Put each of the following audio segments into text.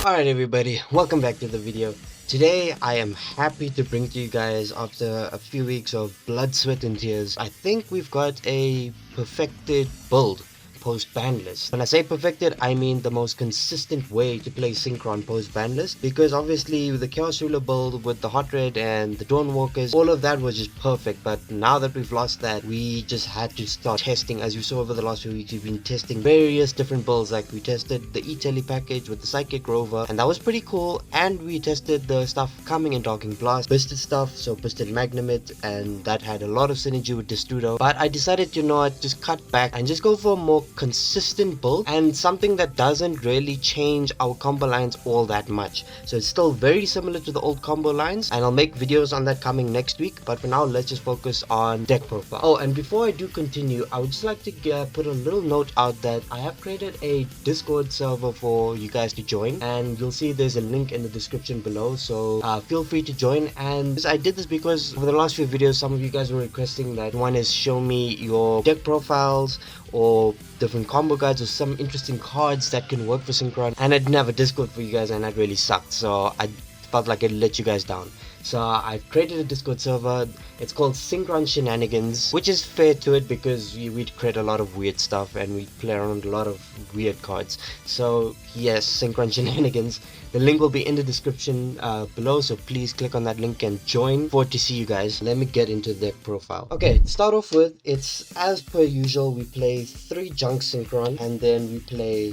Alright everybody, welcome back to the video. Today I am happy to bring to you guys, after a few weeks of blood, sweat and tears, I think we've got a perfected build post banlist. When I say perfected, I mean the most consistent way to play Synchron post banlist, because obviously with the Chaos Ruler build with the Hot Red and the Dawnwalkers, all of that was just perfect. But now that we've lost that, we just had to start testing. As you saw over the last few weeks, we've been testing various different builds. Like we tested the E-Tele package with the Psychic Rover, and that was pretty cool. And we tested the stuff coming in Darking Blast, Bisted stuff, so Bisted Magnamid, and that had a lot of synergy with Destrudo. But I decided, you know what, just cut back and just go for a more consistent build, and something that doesn't really change our combo lines all that much. So it's still very similar to the old combo lines, and I'll make videos on that coming next week. But for now, let's just focus on deck profile. Oh, and before I do continue, I would just like to put a little note out that I have created a Discord server for you guys to join, and you'll see there's a link in the description below, so feel free to join. And I did this because over the last few videos, some of you guys were requesting that one is show me your deck profiles or different combo guides or some interesting cards that can work for Synchron, and I didn't have a Discord for you guys, and that really sucked, so I felt like I'd let you guys down. So I've created a Discord server. It's called Synchron Shenanigans, which is fair to it because we'd create a lot of weird stuff and we play around a lot of weird cards. So yes, Synchron Shenanigans. The link will be in the description below, so please click on that link and join. Forward to see you guys. Let me get into the profile. Okay, to start off with, it's as per usual. We play 3 Junk Synchron, and then we play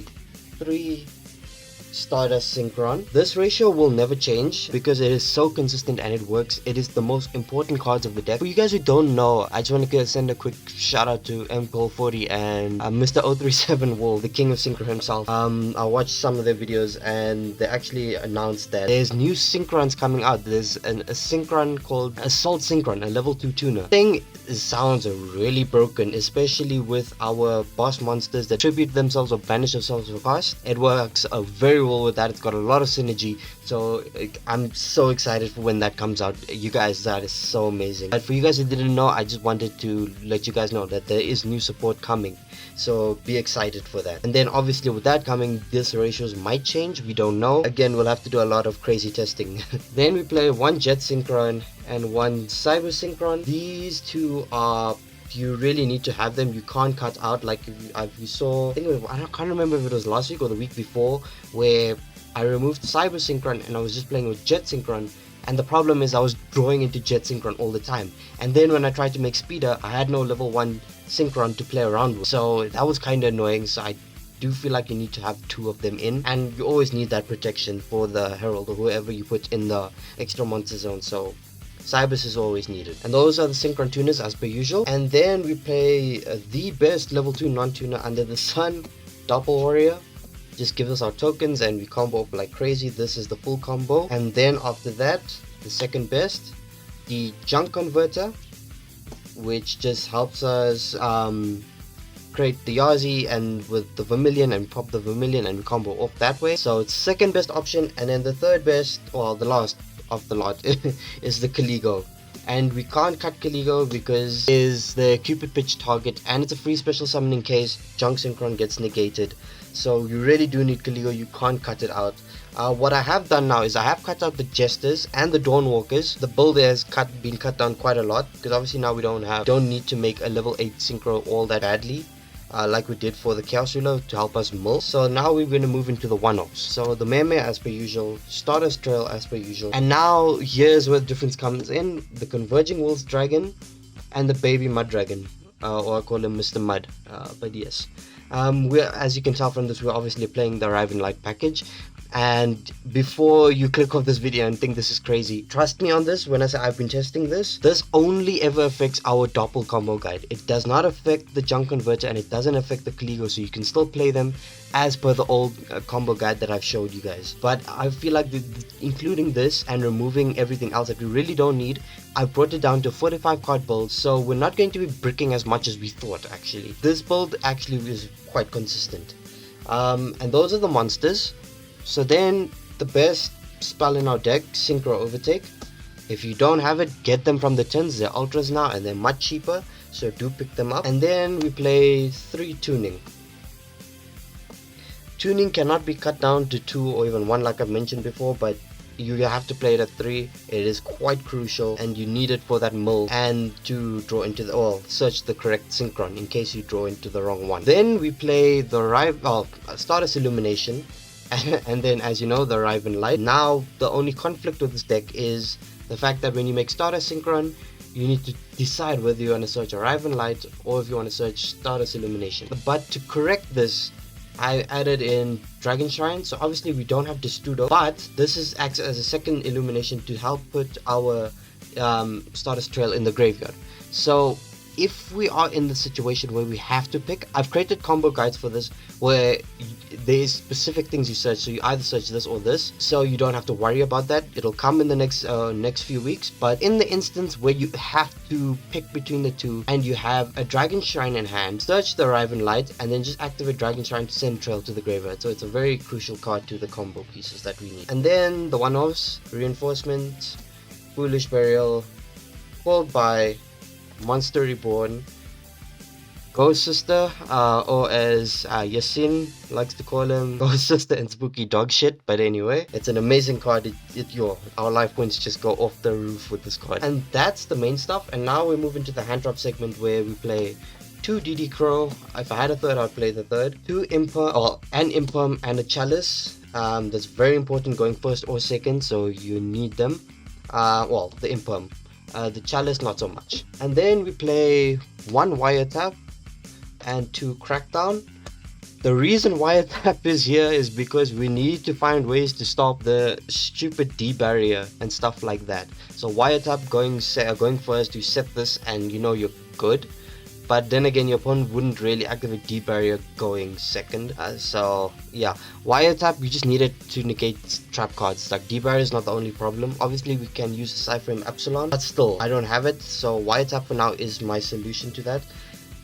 3 Stardust Synchron. This ratio will never change because it is so consistent and it works. It is the most important cards of the deck. For you guys who don't know, I just want to send a quick shout out to MCole40 and Mr. 037 Wolf, the king of Synchron himself. I watched some of their videos and they actually announced that there's new Synchrons coming out. There's a Synchron called Assault Synchron, a level 2 tuner. Thing sounds really broken, especially with our boss monsters that tribute themselves or banish themselves for cost. It works very well with that. It's got a lot of synergy, so I'm so excited for when that comes out. You guys, that is so amazing. But for you guys who didn't know, I just wanted to let you guys know that there is new support coming, so be excited for that. And then obviously with that coming, these ratios might change, we don't know. Again, we'll have to do a lot of crazy testing. Then we play 1 Jet Synchron and 1 Cyber Synchron. These two are, you really need to have them. You can't cut out. Like if you saw, I can't remember if it was last week or the week before, where I removed Cyber Synchron and I was just playing with Jet Synchron, and the problem is I was drawing into Jet Synchron all the time, and then when I tried to make Speeder, I had no level 1 Synchron to play around with, so that was kind of annoying. So I do feel like you need to have 2 of them in, and you always need that protection for the Herald or whoever you put in the extra monster zone, so Cybers is always needed. And those are the Synchron tuners as per usual. And then we play the best level 2 non-tuner under the sun, Doppel Warrior. Just gives us our tokens and we combo up like crazy. This is the full combo. And then after that, the second best, the Junk Converter, which just helps us create the Yazi and with the Vermilion, and pop the Vermilion and we combo off that way. So it's second best option. And then the third best, well, the last of the lot is the Caligo, and we can't cut Caligo because it is the Cupid pitch target and it's a free special summon in case Junk Synchron gets negated. So you really do need Caligo, you can't cut it out. What I have done now is I have cut out the Jesters and the Dawnwalkers. The build has been cut down quite a lot because obviously now we don't need to make a level 8 Synchro all that badly, like we did for the Chaos Ruler to help us mill. So now we're going to move into the one-offs. So the Meme as per usual, Stardust Trail as per usual, and now here's where the difference comes in: the Converging Wolves Dragon and the Baby Mud Dragon, or I call him Mr. Mud, but yes. As you can tell from this, we're obviously playing the Arrive in Light package. And before you click off this video and think this is crazy, trust me on this when I say I've been testing this. This only ever affects our Doppel combo guide. It does not affect the Junk Converter and it doesn't affect the Caligo, so you can still play them as per the old combo guide that I've showed you guys. But I feel like including this and removing everything else that we really don't need, I brought it down to 45 card build, so we're not going to be bricking as much as we thought actually. This build actually is quite consistent. And those are the monsters. So then the best spell in our deck, Synchro Overtake. If you don't have it, get them from the tins. They're ultras now and they're much cheaper, so do pick them up. And then we play 3 tuning. Tuning cannot be cut down to 2 or even 1 like I've mentioned before, but you have to play it at 3. It is quite crucial and you need it for that mill and to draw into the, well, search the correct synchron in case you draw into the wrong one. Then we play the Stardust Illumination and then, as you know, the Riven Light. Now the only conflict with this deck is the fact that when you make Stardust Synchron, you need to decide whether you want to search a Riven Light or if you want to search Stardust Illumination. But to correct this, I added in Dragon Shrine, so obviously we don't have Destrudo, but this acts as a second illumination to help put our Stardust Trail in the graveyard. So if we are in the situation where we have to pick, I've created combo guides for this where there's specific things you search, so you either search this or this, so you don't have to worry about that. It'll come in the next few weeks. But in the instance where you have to pick between the two and you have a Dragon Shrine in hand, search the Riven Light and then just activate Dragon Shrine to send Trail to the graveyard. So it's a very crucial card to the combo pieces that we need. And then the one-offs, Reinforcement, Foolish Burial, followed by Monster Reborn, Ghost Sister, or as Yasin likes to call him, Ghost Sister and Spooky Dog Shit. But anyway, it's an amazing card. Our life points just go off the roof with this card. And that's the main stuff. And now we move into the hand drop segment where we play 2 DD Crow. If I had a third, I'd play the third. 2 Imperm, an Imperm and a Chalice. That's very important going first or second, so you need them. Well, the Imperm. The Chalice not so much. And then we play 1 Wiretap and 2 Crackdown. The reason Wiretap is here is because we need to find ways to stop the stupid D barrier and stuff like that. So Wiretap going first, you set this and you know you're good. But then again, your opponent wouldn't really activate D barrier going second. So yeah, Wiretap, you just need it to negate trap cards. Like D barrier is not the only problem. Obviously we can use Cypher Epsilon, but still I don't have it. So Wiretap for now is my solution to that.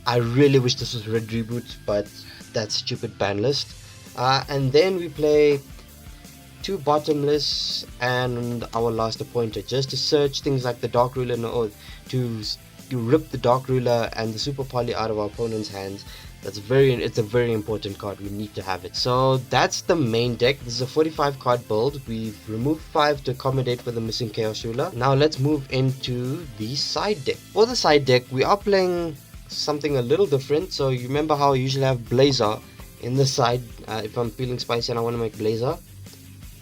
I really wish this was Red Reboot, but that stupid ban list. And then we play 2 Bottomless and our last Appointer, just to search things like the Dark Ruler or to rip the Dark Ruler and the Super Poly out of our opponent's hands. It's a very important card. We need to have it. So that's the main deck. This is a 45 card build. We've removed 5 to accommodate for the missing Chaos Ruler. Now let's move into the side deck. For the side deck, we are playing something a little different. So you remember how I usually have Blazer in the side if I'm feeling spicy and I want to make Blazer.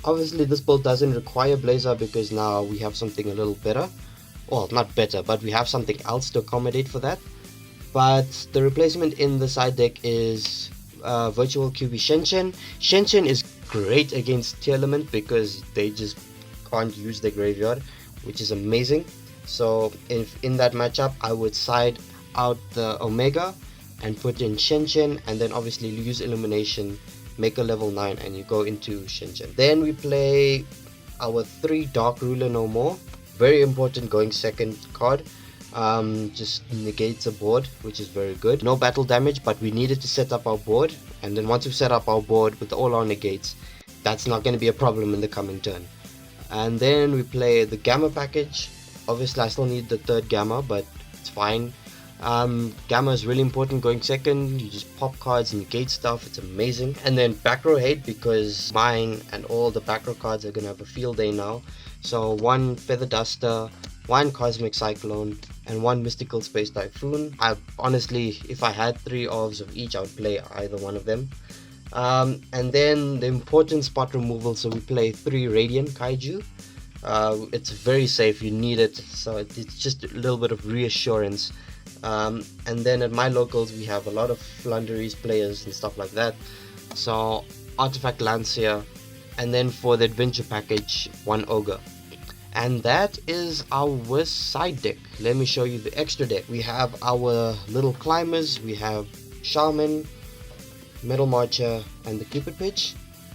Obviously this build doesn't require Blazer because now we have something a little better. Well, not better, but we have something else to accommodate for that. But the replacement in the side deck is Virtual QB Shenshen. Shenshen is great against Tearlament because they just can't use their graveyard, which is amazing. So if in that matchup, I would side out the Omega and put in Shenshen, and then obviously use Illumination, make a level 9, and you go into Shenshen. Then we play our 3 Dark Ruler no more. Very important going second card. Just negates a board, which is very good. No battle damage, but we needed to set up our board, and then once we've set up our board with all our negates, that's not going to be a problem in the coming turn. And then we play the Gamma package. Obviously I still need the 3rd Gamma, but it's fine. Gamma is really important going second. You just pop cards and negate stuff. It's amazing. And then back row hate, because mine and all the back row cards are going to have a field day now. So 1 Feather Duster, 1 Cosmic Cyclone, and 1 Mystical Space Typhoon. Honestly, if I had 3 orbs of each, I would play either one of them. And then the important spot removal, so we play 3 Radiant Kaiju. It's very safe, you need it, so it's just a little bit of reassurance. And then at my locals, we have a lot of Flunderies players and stuff like that. So Artifact Lancia, and then for the adventure package, 1 Ogre. And that is our side deck. Let me show you the extra deck. We have our little climbers. We have Shaman, Metal Marcher, and the Cupid Pitch.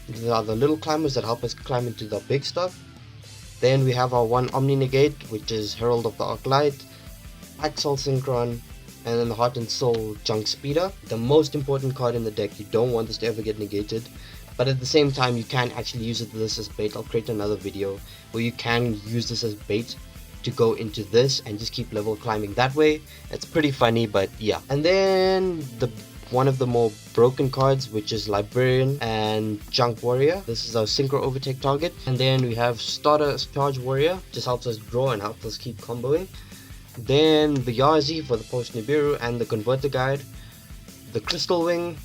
These are the little climbers that help us climb into the big stuff. Then we have our 1 Omni Negate, which is Herald of the Arc Light, Axel Synchron, and then the Heart and Soul Junk Speeder. The most important card in the deck. You don't want this to ever get negated. But at the same time, you can actually use this as bait. I'll create another video where you can use this as bait to go into this and just keep level climbing that way. It's pretty funny, but yeah. And then the one of the more broken cards, which is Librarian and Junk Warrior. This is our Synchro Overtake target. And then we have Starter Charge Warrior, just helps us draw and helps us keep comboing. Then the Yazi for the Post Nibiru and the Converter Guide. The Crystal Wing,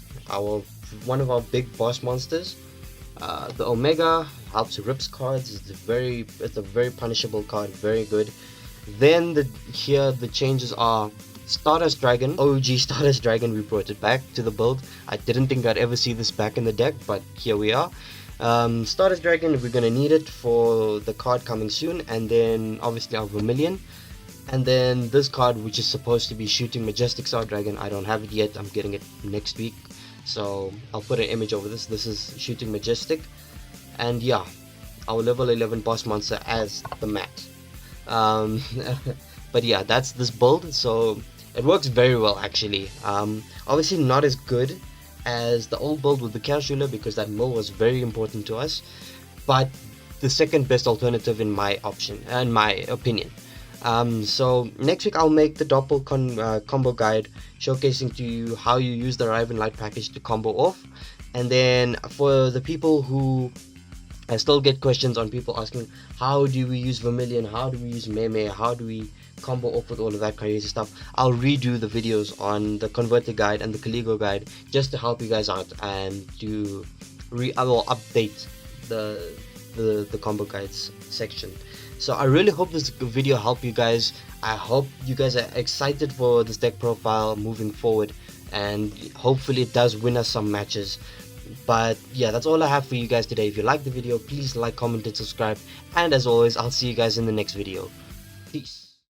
one of our big boss monsters. The Omega helps rips cards. It's a very punishable card, very good. Then here the changes are Stardust Dragon, OG Stardust Dragon. We brought it back to the build. I didn't think I'd ever see this back in the deck, but here we are. Stardust Dragon, we're gonna need it for the card coming soon, and then obviously our Vermilion. And then this card, which is supposed to be Shooting Majestic Star Dragon. I don't have it yet. I'm getting it next week, so I'll put an image over this. This is Shooting Majestic, and yeah, our level 11 boss monster as the mat. But yeah, that's this build. So it works very well actually. Obviously not as good as the old build with the Chaos Ruler, because that mill was very important to us, but the second best alternative in my opinion. So next week I'll make the Doppel combo guide, showcasing to you how you use the Arrive in Light package to combo off. And then for the people who, I still get questions on people asking, how do we use Vermilion, how do we use Meme, how do we combo off with all of that crazy stuff. I'll redo the videos on the Converter Guide and the Caligo Guide just to help you guys out, and I will update the combo guides section. So I really hope this video helped you guys. I hope you guys are excited for this deck profile moving forward, and hopefully it does win us some matches. But yeah, that's all I have for you guys today. If you like the video, please like, comment, and subscribe. And as always, I'll see you guys in the next video. Peace.